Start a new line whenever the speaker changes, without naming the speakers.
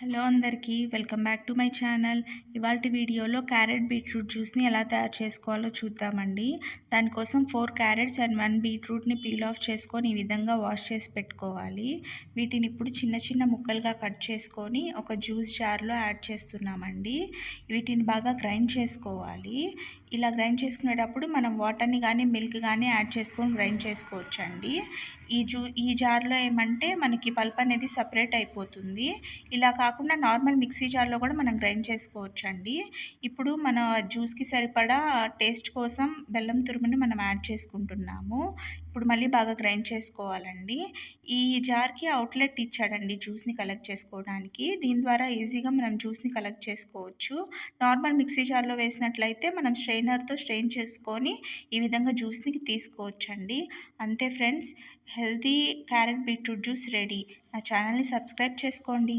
Hello అందరికీ welcome back to my channel. ఇవాల్టి వీడియోలో క్యారెట్ బీట్రూట్ జ్యూస్ని ఎలా తయారు చేసుకోవాలో చూద్దామండి. దానికోసం 4 క్యారెట్స్ అండ్ 1 బీట్రూట్ని పీల్ ఆఫ్ చేసుకొని ఈ విధంగా వాష్ చేసి పెట్టుకోవాలి. వీటిని ఇప్పుడు చిన్న చిన్న ముక్కలుగా కట్ చేసుకొని ఒక జ్యూస్ జార్లో యాడ్ చేస్తున్నామండి. వీటిని బాగా గ్రైండ్ చేసుకోవాలి. ఇలా గ్రైండ్ చేసుకునేటప్పుడు మనం వాటర్ని కానీ మిల్క్ కానీ యాడ్ చేసుకొని గ్రైండ్ చేసుకోవచ్చండి. ఈ జార్లో ఏమంటే మనకి పల్ప్ అనేది సపరేట్ అయిపోతుంది. ఇలా కాకుండా నార్మల్ మిక్సీ జార్లో కూడా మనం గ్రైండ్ చేసుకోవచ్చండి. ఇప్పుడు మన జ్యూస్కి సరిపడా టేస్ట్ కోసం బెల్లం తురుముని మనం యాడ్ చేసుకుంటున్నాము. ఇప్పుడు మళ్ళీ బాగా గ్రైండ్ చేసుకోవాలండి. ఈ జార్కి అవుట్లెట్ ఇచ్చాడండి జ్యూస్ని కలెక్ట్ చేసుకోవడానికి. దీని ద్వారా ఈజీగా మనం జ్యూస్ని కలెక్ట్ చేసుకోవచ్చు. నార్మల్ మిక్సీ జార్లో వేసినట్లయితే మనం స్ట్రెయినర్తో స్ట్రెయిన్ చేసుకొని ఈ విధంగా జ్యూస్ని తీసుకోవచ్చండి. అంతే friends, healthy carrot beetroot juice ready. నా ఛానల్ని సబ్స్క్రైబ్ చేసుకోండి.